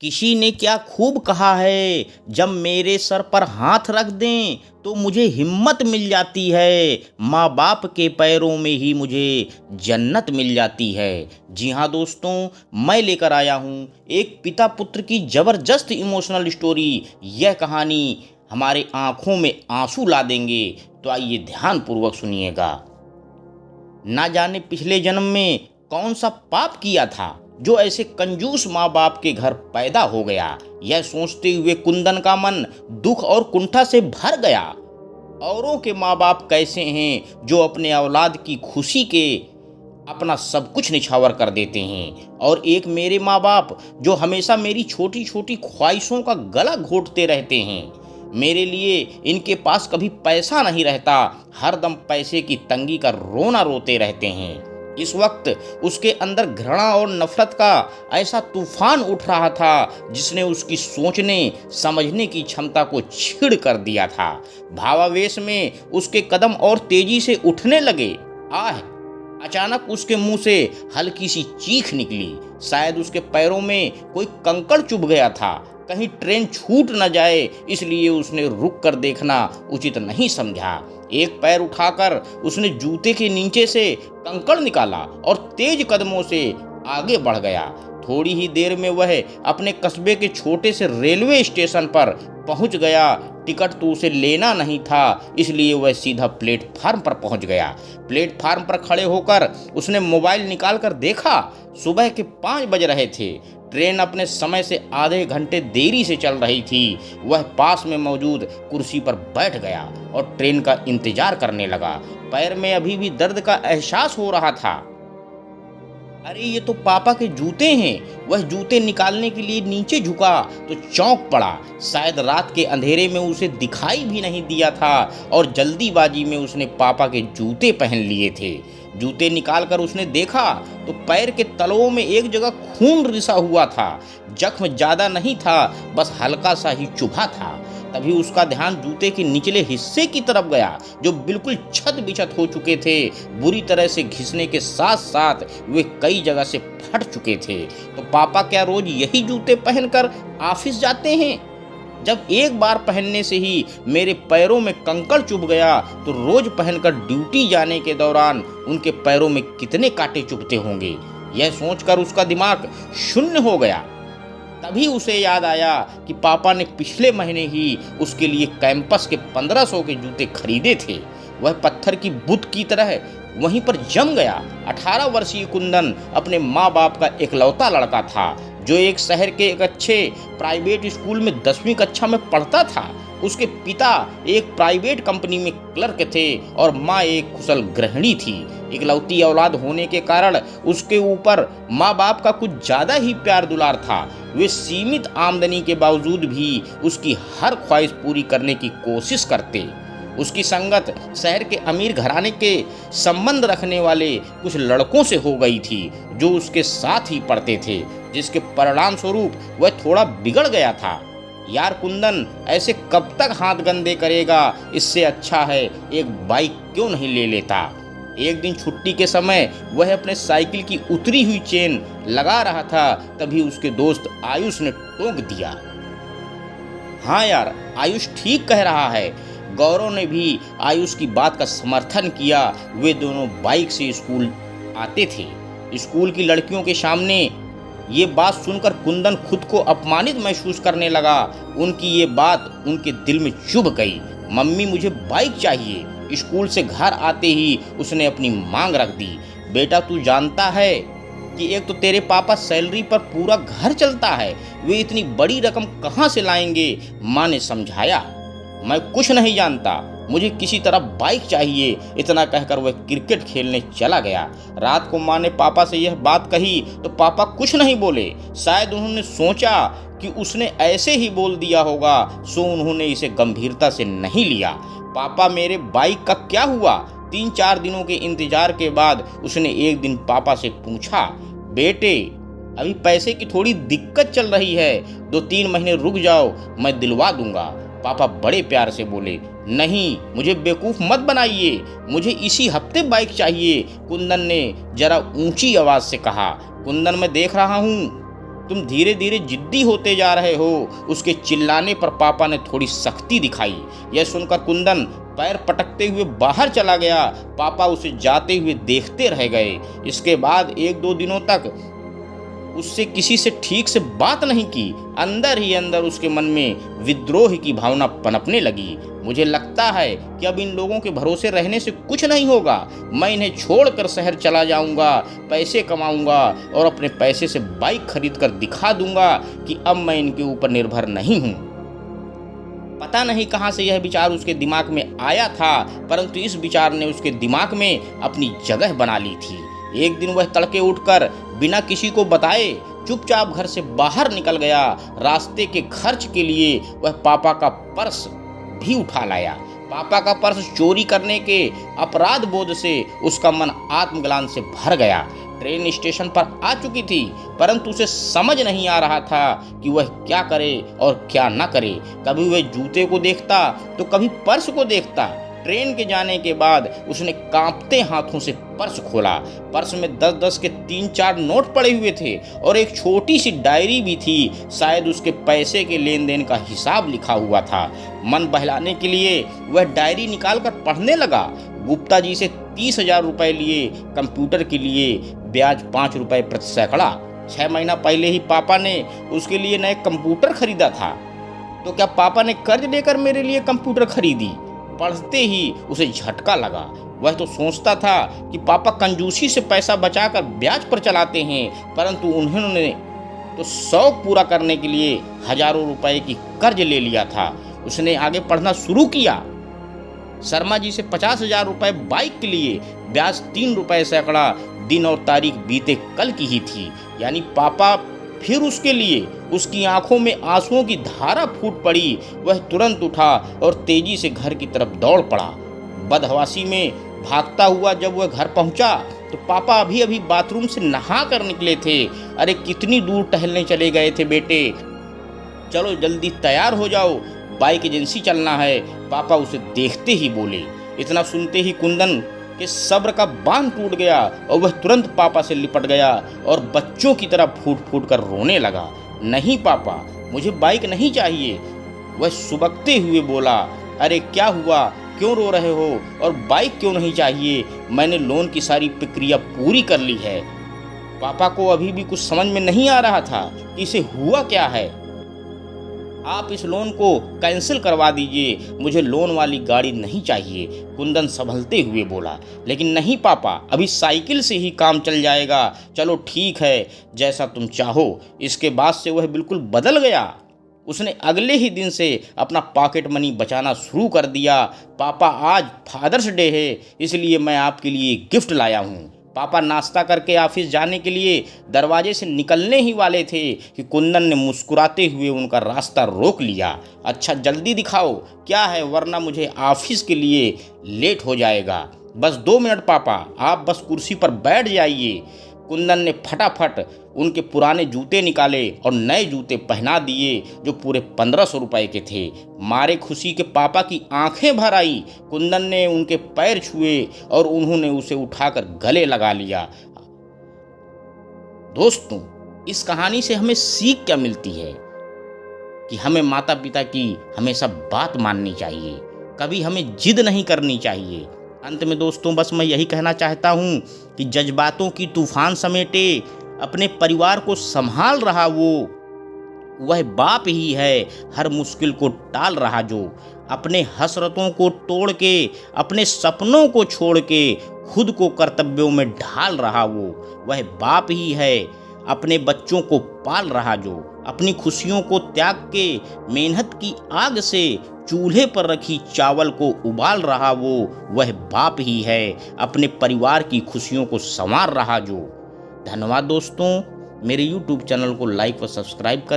किसी ने क्या खूब कहा है, जब मेरे सर पर हाथ रख दें तो मुझे हिम्मत मिल जाती है। माँ बाप के पैरों में ही मुझे जन्नत मिल जाती है। जी हाँ दोस्तों, मैं लेकर आया हूँ एक पिता पुत्र की ज़बरदस्त इमोशनल स्टोरी। यह कहानी हमारे आंखों में आंसू ला देंगे, तो आइए ध्यानपूर्वक सुनिएगा। ना जाने पिछले जन्म में कौन सा पाप किया था जो ऐसे कंजूस माँ बाप के घर पैदा हो गया। यह सोचते हुए कुंदन का मन दुख और कुंठा से भर गया। औरों के माँ बाप कैसे हैं जो अपने औलाद की खुशी के अपना सब कुछ निछावर कर देते हैं, और एक मेरे माँ बाप जो हमेशा मेरी छोटी छोटी ख्वाहिशों का गला घोंटते रहते हैं। मेरे लिए इनके पास कभी पैसा नहीं रहता, हरदम पैसे की तंगी का रोना रोते रहते हैं। इस वक्त उसके अंदर घृणा और नफरत का ऐसा तूफान उठ रहा था जिसने उसकी सोचने समझने की क्षमता को छीड़ कर दिया था। भावावेश में उसके कदम और तेजी से उठने लगे। आह! अचानक उसके मुंह से हल्की सी चीख निकली। शायद उसके पैरों में कोई कंकड़ चुभ गया था। कहीं ट्रेन छूट न जाए, इसलिए उसने रुक कर देखना उचित नहीं समझा। एक पैर उठाकर उसने जूते के नीचे से कंकड़ निकाला और तेज कदमों से आगे बढ़ गया। थोड़ी ही देर में वह अपने कस्बे के छोटे से रेलवे स्टेशन पर पहुंच गया। टिकट तो उसे लेना नहीं था, इसलिए वह सीधा प्लेटफार्म पर पहुंच गया। प्लेटफार्म पर खड़े होकर उसने मोबाइल निकाल कर देखा। सुबह के 5 बज रहे थे। ट्रेन अपने समय से आधे घंटे देरी से चल रही थी। वह पास में मौजूद कुर्सी पर बैठ गया और ट्रेन का इंतजार करने लगा। पैर में अभी भी दर्द का एहसास हो रहा था। अरे ये तो पापा के जूते हैं। वह जूते निकालने के लिए नीचे झुका तो चौंक पड़ा। शायद रात के अंधेरे में उसे दिखाई भी नहीं दिया था और जल्दीबाजी में उसने पापा के जूते पहन लिए थे। जूते निकालकर उसने देखा तो पैर के तलवों में एक जगह खून रिसा हुआ था। जख्म ज्यादा नहीं था, बस हल्का सा ही चुभा था। तभी उसका ध्यान जूते के निचले हिस्से की तरफ गया, जो बिल्कुल छत बिछत हो चुके थे। बुरी तरह से घिसने के साथ साथ वे कई जगह से फट चुके थे। तो पापा क्या रोज यही जूते पहनकर ऑफिस जाते हैं? जब एक बार पहनने से ही मेरे पैरों में कंकड़ चुभ गया, तो रोज पहनकर ड्यूटी जाने के दौरान उनके पैरों में कितने कांटे चुभते होंगे। यह सोचकर उसका दिमाग शून्य हो गया। तभी उसे याद आया कि पापा ने पिछले महीने ही उसके लिए कैंपस के 1500 के जूते खरीदे थे। वह पत्थर की बुत की तरह वहीं पर जम गया। 18 वर्षीय कुंदन अपने माँ बाप का इकलौता लड़का था, जो एक शहर के एक अच्छे प्राइवेट स्कूल में 10वीं कक्षा में पढ़ता था। उसके पिता एक प्राइवेट कंपनी में क्लर्क थे और माँ एक कुशल गृहिणी थी। इकलौती औलाद होने के कारण उसके ऊपर माँ बाप का कुछ ज़्यादा ही प्यार दुलार था। वे सीमित आमदनी के बावजूद भी उसकी हर ख्वाहिश पूरी करने की कोशिश करते। उसकी संगत शहर के अमीर घराने के संबंध रखने वाले कुछ लड़कों से हो गई थी, जो उसके साथ ही पढ़ते थे, जिसके परिणाम स्वरूप वह थोड़ा बिगड़ गया था। यार कुंदन ऐसे कब तक हाथ गंदे करेगा? इससे अच्छा है एक बाइक क्यों नहीं ले लेता। एक दिन छुट्टी के समय वह अपने साइकिल की उतरी हुई चेन लगा रहा था, तभी उसके दोस्त आयुष ने टोक दिया। हाँ यार, आयुष ठीक कह रहा है। गौरव ने भी आयुष की बात का समर्थन किया। वे दोनों बाइक से स्कूल आते थे। स्कूल की लड़कियों के सामने ये बात सुनकर कुंदन खुद को अपमानित महसूस करने लगा। उनकी ये बात उनके दिल में चुभ गई। मम्मी मुझे बाइक चाहिए। स्कूल से घर आते ही उसने अपनी मांग रख दी। बेटा तू जानता है कि एक तो तेरे पापा सैलरी पर पूरा घर चलता है, वे इतनी बड़ी रकम कहाँ से लाएंगे? माँ ने समझाया। मैं कुछ नहीं जानता, मुझे किसी तरह बाइक चाहिए। इतना कहकर वह क्रिकेट खेलने चला गया। रात को माँ ने पापा से यह बात कही तो पापा कुछ नहीं बोले। शायद उन्होंने सोचा कि उसने ऐसे ही बोल दिया होगा, सो उन्होंने इसे गंभीरता से नहीं लिया। पापा मेरे बाइक का क्या हुआ? 3-4 दिनों के इंतजार के बाद उसने एक दिन पापा से पूछा, बेटे अभी पैसे की थोड़ी दिक्कत चल रही है, 2-3 महीने रुक जाओ, मैं दिलवा दूंगा। पापा बड़े प्यार से बोले, नहीं मुझे बेवकूफ़ मत बनाइए, मुझे इसी हफ्ते बाइक चाहिए। कुंदन ने जरा ऊंची आवाज़ से कहा। कुंदन मैं देख रहा हूँ तुम धीरे धीरे जिद्दी होते जा रहे हो। उसके चिल्लाने पर पापा ने थोड़ी सख्ती दिखाई। यह सुनकर कुंदन पैर पटकते हुए बाहर चला गया। पापा उसे जाते हुए देखते रह गए। इसके बाद 1-2 दिनों तक उससे किसी से ठीक से बात नहीं की। अंदर ही अंदर उसके मन में विद्रोह की भावना पनपने लगी। मुझे लगता है कि अब इन लोगों के भरोसे रहने से कुछ नहीं होगा। मैं इन्हें छोड़कर शहर चला जाऊंगा, पैसे कमाऊंगा और अपने पैसे से बाइक खरीद कर दिखा दूंगा कि अब मैं इनके ऊपर निर्भर नहीं हूं। पता नहीं कहां से यह विचार उसके दिमाग में आया था, परंतु इस विचार ने उसके दिमाग में अपनी जगह बना ली थी। एक दिन वह तड़के उठकर बिना किसी को बताए चुपचाप घर से बाहर निकल गया। रास्ते के खर्च के लिए वह पापा का पर्स भी उठा लाया। पापा का पर्स चोरी करने के अपराध बोध से उसका मन आत्मग्लान से भर गया। ट्रेन स्टेशन पर आ चुकी थी, परंतु उसे समझ नहीं आ रहा था कि वह क्या करे और क्या न करे। कभी वह जूते को देखता तो कभी पर्स को देखता। ट्रेन के जाने के बाद उसने कांपते हाथों से पर्स खोला। पर्स में 10-10 के 3-4 नोट पड़े हुए थे और एक छोटी सी डायरी भी थी। शायद उसके पैसे के लेन देन का हिसाब लिखा हुआ था। मन बहलाने के लिए वह डायरी निकालकर पढ़ने लगा। गुप्ता जी से 30,000 रुपए लिए, कंप्यूटर के लिए ब्याज 5 रुपए प्रति सैकड़ा। 6 महीना पहले ही पापा ने उसके लिए नए कंप्यूटर खरीदा था। तो क्या पापा ने कर्ज लेकर मेरे लिए कंप्यूटर खरीदी? पढ़ते ही उसे झटका लगा। वह तो सोचता था कि पापा कंजूसी से पैसा बचाकर ब्याज पर चलाते हैं, परंतु उन्होंने तो शौक पूरा करने के लिए हजारों रुपए की कर्ज ले लिया था। उसने आगे पढ़ना शुरू किया। शर्मा जी से 50,000 रुपए बाइक के लिए, ब्याज 3 रुपए सैकड़ा। दिन और तारीख बीते कल की ही थी। यानी पापा फिर उसके लिए। उसकी आंखों में आंसुओं की धारा फूट पड़ी। वह तुरंत उठा और तेजी से घर की तरफ दौड़ पड़ा। बदहवासी में भागता हुआ जब वह घर पहुंचा तो पापा अभी अभी बाथरूम से नहा कर निकले थे। अरे कितनी दूर टहलने चले गए थे बेटे, चलो जल्दी तैयार हो जाओ, बाइक एजेंसी चलना है, पापा उसे देखते ही बोले। इतना सुनते ही कुंदन के सब्र का बांध टूट गया और वह तुरंत पापा से लिपट गया और बच्चों की तरह फूट फूट कर रोने लगा। नहीं पापा, मुझे बाइक नहीं चाहिए, वह सुबकते हुए बोला। अरे क्या हुआ, क्यों रो रहे हो और बाइक क्यों नहीं चाहिए? मैंने लोन की सारी प्रक्रिया पूरी कर ली है। पापा को अभी भी कुछ समझ में नहीं आ रहा था कि इसे हुआ क्या है। आप इस लोन को कैंसिल करवा दीजिए, मुझे लोन वाली गाड़ी नहीं चाहिए, कुंदन संभलते हुए बोला। लेकिन नहीं पापा, अभी साइकिल से ही काम चल जाएगा। चलो ठीक है, जैसा तुम चाहो। इसके बाद से वह बिल्कुल बदल गया। उसने अगले ही दिन से अपना पॉकेट मनी बचाना शुरू कर दिया। पापा, आज फादर्स डे है, इसलिए मैं आपके लिए गिफ्ट लाया हूँ। पापा नाश्ता करके ऑफिस जाने के लिए दरवाजे से निकलने ही वाले थे कि कुंदन ने मुस्कुराते हुए उनका रास्ता रोक लिया। अच्छा जल्दी दिखाओ क्या है, वरना मुझे ऑफिस के लिए लेट हो जाएगा। बस 2 मिनट पापा, आप बस कुर्सी पर बैठ जाइए। कुंदन ने फटाफट उनके पुराने जूते निकाले और नए जूते पहना दिए जो पूरे 1500 रुपए के थे। मारे खुशी के पापा की आंखें भर आई। कुंदन ने उनके पैर छुए और उन्होंने उसे उठाकर गले लगा लिया। दोस्तों, इस कहानी से हमें सीख क्या मिलती है कि हमें माता पिता की हमेशा बात माननी चाहिए, कभी हमें जिद नहीं करनी चाहिए। अंत में दोस्तों बस मैं यही कहना चाहता हूँ कि जज्बातों की तूफान समेटे अपने परिवार को संभाल रहा वह बाप ही है, हर मुश्किल को टाल रहा जो, अपने हसरतों को तोड़ के, अपने सपनों को छोड़ के खुद को कर्तव्यों में ढाल रहा वह बाप ही है, अपने बच्चों को पाल रहा जो, अपनी खुशियों को त्याग के मेहनत की आग से चूल्हे पर रखी चावल को उबाल रहा वह बाप ही है, अपने परिवार की खुशियों को संवार रहा जो। धन्यवाद दोस्तों, मेरे YouTube चैनल को लाइक व सब्सक्राइब कर